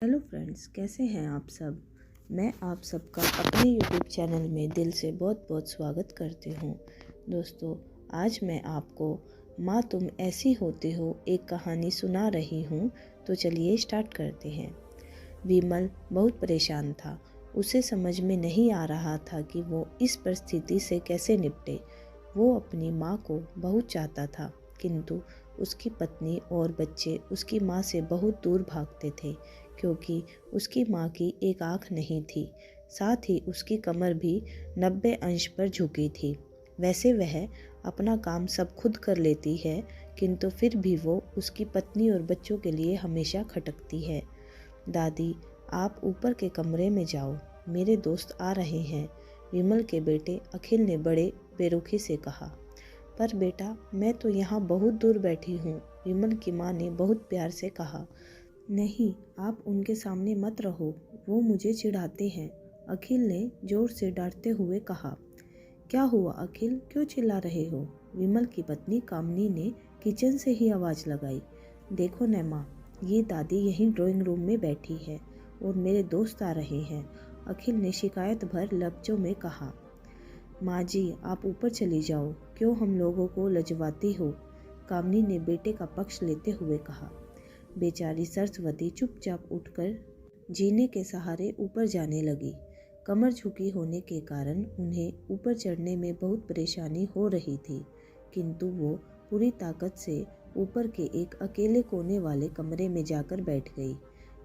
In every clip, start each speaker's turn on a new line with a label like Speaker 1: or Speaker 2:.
Speaker 1: Hello friends, कैसे हैं आप सब। मैं आप सबका अपने यूट्यूब चैनल में दिल से बहुत बहुत स्वागत करती हूँ। दोस्तों, आज मैं आपको माँ तुम ऐसी होती हो एक कहानी सुना रही हूँ। तो चलिए स्टार्ट करते हैं। विमल बहुत परेशान था। उसे समझ में नहीं आ रहा था कि वो इस परिस्थिति से कैसे निपटे। वो अपनी माँ को बहुत चाहता था, किंतु उसकी पत्नी और बच्चे उसकी माँ से बहुत दूर भागते थे, क्योंकि उसकी माँ की एक आँख नहीं थी, साथ ही उसकी कमर भी 90 अंश पर झुकी थी। वैसे वह अपना काम सब खुद कर लेती है, किंतु फिर भी वो उसकी पत्नी और बच्चों के लिए हमेशा खटकती है। दादी, आप ऊपर के कमरे में जाओ, मेरे दोस्त आ रहे हैं, विमल के बेटे अखिल ने बड़े बेरुखी से कहा। पर बेटा, मैं तो यहाँ बहुत दूर बैठी हूँ, विमल की माँ ने बहुत प्यार से कहा। नहीं, आप उनके सामने मत रहो, वो मुझे चिढ़ाते हैं, अखिल ने जोर से डांटते हुए कहा। क्या हुआ अखिल, क्यों चिल्ला रहे हो? विमल की पत्नी कामनी ने किचन से ही आवाज़ लगाई। देखो न माँ, ये दादी यहीं ड्राइंग रूम में बैठी है और मेरे दोस्त आ रहे हैं, अखिल ने शिकायत भर लफ्जों में कहा। माँ जी, आप ऊपर चली जाओ, क्यों हम लोगों को लजवाती हो? कामनी ने बेटे का पक्ष लेते हुए कहा। बेचारी सरस्वती चुपचाप उठकर जीने के सहारे ऊपर जाने लगी। कमर झुकी होने के कारण उन्हें ऊपर चढ़ने में बहुत परेशानी हो रही थी, किंतु वो पूरी ताकत से ऊपर के एक अकेले कोने वाले कमरे में जाकर बैठ गई।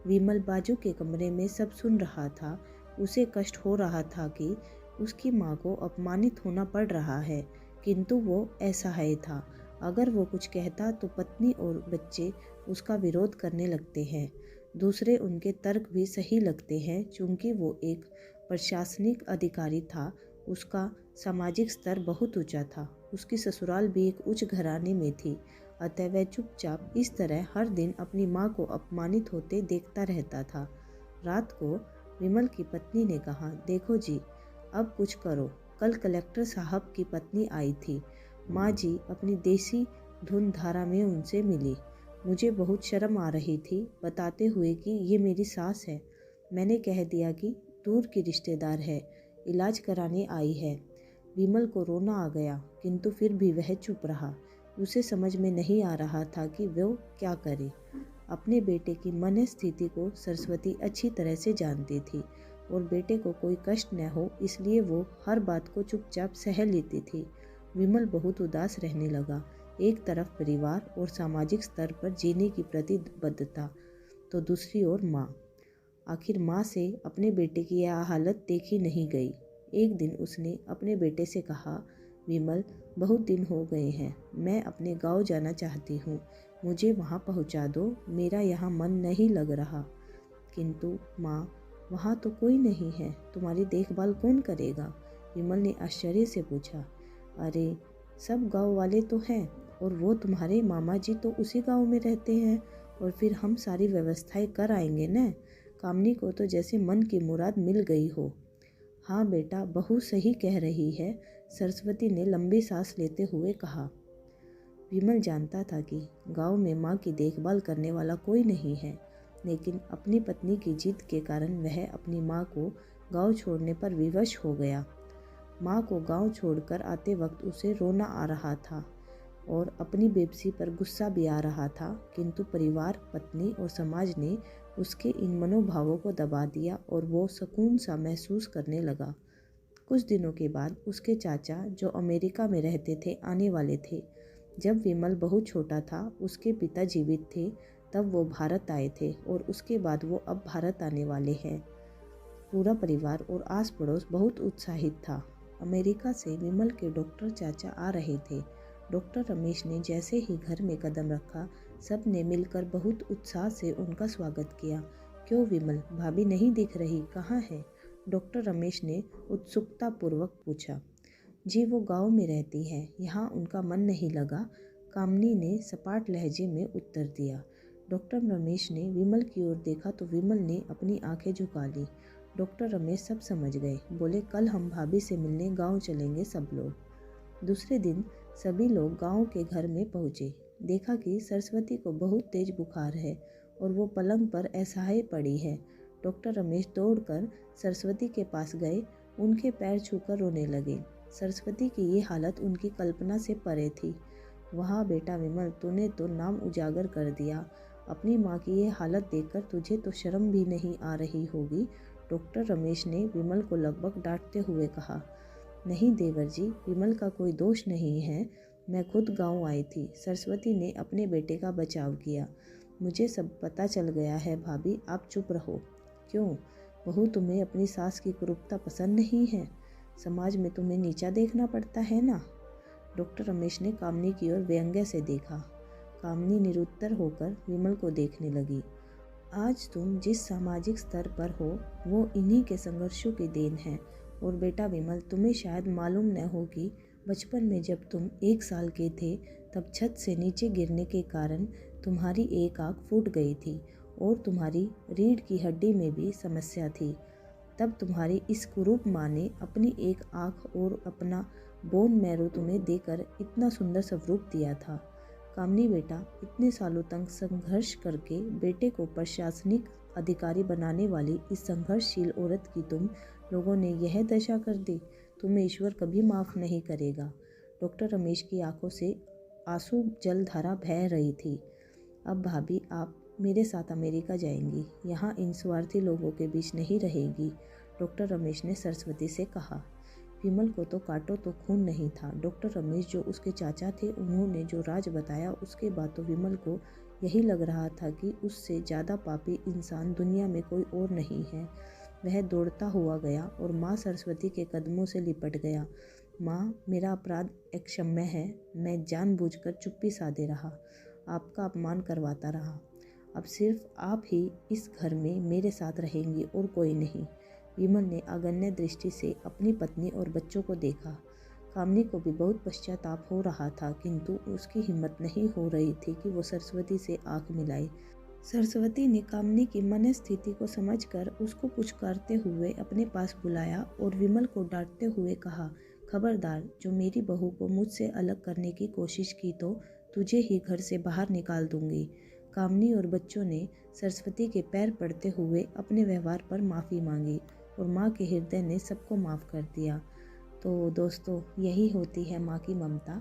Speaker 1: विमल बाजू के कमरे में सब सुन रहा था। उसे कष्ट हो रहा था कि उसकी माँ को अपमानित होना पड़ रहा है, किंतु वो असहाय था। अगर वो कुछ कहता तो पत्नी और बच्चे उसका विरोध करने लगते हैं। दूसरे उनके तर्क भी सही लगते हैं, चूंकि वो एक प्रशासनिक अधिकारी था। उसका सामाजिक स्तर बहुत ऊंचा था। उसकी ससुराल भी एक उच्च घराने में थी, अतः वह चुपचाप इस तरह हर दिन अपनी माँ को अपमानित होते देखता रहता था। रात को विमल की पत्नी ने कहा, देखो जी, अब कुछ करो। कल कलेक्टर साहब की पत्नी आई थी। माँ जी अपनी देसी धुन धारा में उनसे मिली। मुझे बहुत शर्म आ रही थी बताते हुए कि ये मेरी सास है। मैंने कह दिया कि दूर की रिश्तेदार है, इलाज कराने आई है। विमल को रोना आ गया, किंतु फिर भी वह चुप रहा। उसे समझ में नहीं आ रहा था कि वो क्या करे। अपने बेटे की मन स्थिति को सरस्वती अच्छी तरह से जानती थी और बेटे को कोई कष्ट न हो, इसलिए वो हर बात को चुपचाप सह लेती थी। विमल बहुत उदास रहने लगा। एक तरफ परिवार और सामाजिक स्तर पर जीने की प्रतिबद्धता, तो दूसरी ओर माँ। आखिर माँ से अपने बेटे की यह हालत देखी नहीं गई। एक दिन उसने अपने बेटे से कहा, विमल, बहुत दिन हो गए हैं, मैं अपने गांव जाना चाहती हूँ, मुझे वहाँ पहुँचा दो, मेरा यहाँ मन नहीं लग रहा। किंतु माँ, वहाँ तो कोई नहीं है, तुम्हारी देखभाल कौन करेगा? विमल ने आश्चर्य से पूछा। अरे, सब गांव वाले तो हैं, और वो तुम्हारे मामा जी तो उसी गांव में रहते हैं, और फिर हम सारी व्यवस्थाएं कर आएंगे न। कामनी को तो जैसे मन की मुराद मिल गई हो। हाँ बेटा, बहू सही कह रही है, सरस्वती ने लंबी सांस लेते हुए कहा। विमल जानता था कि गांव में माँ की देखभाल करने वाला कोई नहीं है, लेकिन अपनी पत्नी की जिद के कारण वह अपनी माँ को गांव छोड़ने पर विवश हो गया। माँ को गांव छोड़कर आते वक्त उसे रोना आ रहा था और अपनी बेबसी पर गुस्सा भी आ रहा था, किंतु परिवार, पत्नी और समाज ने उसके इन मनोभावों को दबा दिया और वो सुकून सा महसूस करने लगा। कुछ दिनों के बाद उसके चाचा, जो अमेरिका में रहते थे, आने वाले थे। जब विमल बहुत छोटा था, उसके पिता जीवित थे, तब वो भारत आए थे और उसके बाद वो अब भारत आने वाले हैं। पूरा परिवार और आस पड़ोस बहुत उत्साहित था। अमेरिका से विमल के डॉक्टर चाचा आ रहे थे। डॉक्टर रमेश ने जैसे ही घर में कदम रखा, सब ने मिलकर बहुत उत्साह से उनका स्वागत किया। क्यों विमल, भाभी नहीं दिख रही, कहाँ है? डॉक्टर रमेश ने उत्सुकता पूर्वक पूछा। जी, वो गांव में रहती हैं, यहाँ उनका मन नहीं लगा, कामनी ने सपाट लहजे में उत्तर दिया। डॉक्टर रमेश ने विमल की ओर देखा तो विमल ने अपनी आंखें झुका ली। डॉक्टर रमेश सब समझ गए। बोले, कल हम भाभी से मिलने गांव चलेंगे सब लोग। दूसरे दिन सभी लोग गांव के घर में पहुंचे। देखा कि सरस्वती को बहुत तेज बुखार है और वो पलंग पर असहाय पड़ी है। डॉक्टर रमेश दौड़कर सरस्वती के पास गए, उनके पैर छूकर रोने लगे। सरस्वती की ये हालत उनकी कल्पना से परे थी। वाह बेटा विमल, तूने तो नाम उजागर कर दिया। अपनी माँ की ये हालत देखकर तुझे तो शर्म भी नहीं आ रही होगी। डॉक्टर रमेश ने विमल को लगभग डांटते हुए कहा। नहीं देवर जी, विमल का कोई दोष नहीं है। मैं खुद गांव आई थी। सरस्वती ने अपने बेटे का बचाव किया। मुझे सब पता चल गया है भाभी, आप चुप रहो। क्यों बहू, तुम्हें अपनी सास की कुरूपता पसंद नहीं है? समाज में तुम्हें नीचा देखना पड़ता है ना? डॉक्टर रमेश ने कामनी की ओर व्यंग्य से देखा। कामनी निरुत्तर होकर विमल को देखने लगी। आज तुम जिस सामाजिक स्तर पर हो वो इन्हीं के संघर्षों की देन है। और बेटा विमल, तुम्हें शायद मालूम न हो कि बचपन में जब तुम 1 साल के थे तब छत से नीचे गिरने के कारण तुम्हारी एक आँख फूट गई थी और तुम्हारी रीढ़ की हड्डी में भी समस्या थी। तब तुम्हारी इस कुरूप माँ ने अपनी एक आँख और अपना बोन मैरो तुम्हें देकर इतना सुंदर स्वरूप दिया था। कामनी बेटा, इतने सालों तक संघर्ष करके बेटे को प्रशासनिक अधिकारी बनाने वाली इस संघर्षशील औरत की तुम लोगों ने यह दशा कर दी। तुम्हें ईश्वर कभी माफ़ नहीं करेगा। डॉक्टर रमेश की आंखों से आंसू जलधारा बह रही थी। अब भाभी, आप मेरे साथ अमेरिका जाएंगी, यहाँ इन स्वार्थी लोगों के बीच नहीं रहेगी। डॉक्टर रमेश ने सरस्वती से कहा। विमल को तो काटो तो खून नहीं था। डॉक्टर रमेश जो उसके चाचा थे, उन्होंने जो राज बताया उसके बाद तो विमल को यही लग रहा था कि उससे ज़्यादा पापी इंसान दुनिया में कोई और नहीं है। वह दौड़ता हुआ गया और माँ सरस्वती के कदमों से लिपट गया। माँ, मेरा अपराध अक्षम्य है। मैं जानबूझकर चुप्पी साधे रहा, आपका अपमान करवाता रहा। अब सिर्फ आप ही इस घर में मेरे साथ रहेंगी और कोई नहीं। विमल ने अगन्य दृष्टि से अपनी पत्नी और बच्चों को देखा। कामनी को भी बहुत पश्चाताप हो रहा था, किंतु उसकी हिम्मत नहीं हो रही थी कि वो सरस्वती से आंख मिलाए। सरस्वती ने कामनी की मनस्थिति को समझकर उसको पुचकारते हुए अपने पास बुलाया और विमल को डांटते हुए कहा, खबरदार, जो मेरी बहू को मुझसे अलग करने की कोशिश की तो तुझे ही घर से बाहर निकाल दूंगी। कामनी और बच्चों ने सरस्वती के पैर पड़ते हुए अपने व्यवहार पर माफ़ी मांगी और माँ के हृदय ने सबको माफ़ कर दिया। तो दोस्तों, यही होती है माँ की ममता।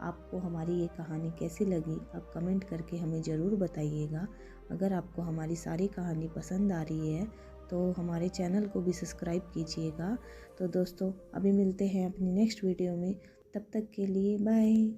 Speaker 1: आपको हमारी ये कहानी कैसी लगी, आप कमेंट करके हमें ज़रूर बताइएगा। अगर आपको हमारी सारी कहानी पसंद आ रही है तो हमारे चैनल को भी सब्सक्राइब कीजिएगा। तो दोस्तों, अभी मिलते हैं अपनी नेक्स्ट वीडियो में। तब तक के लिए बाय।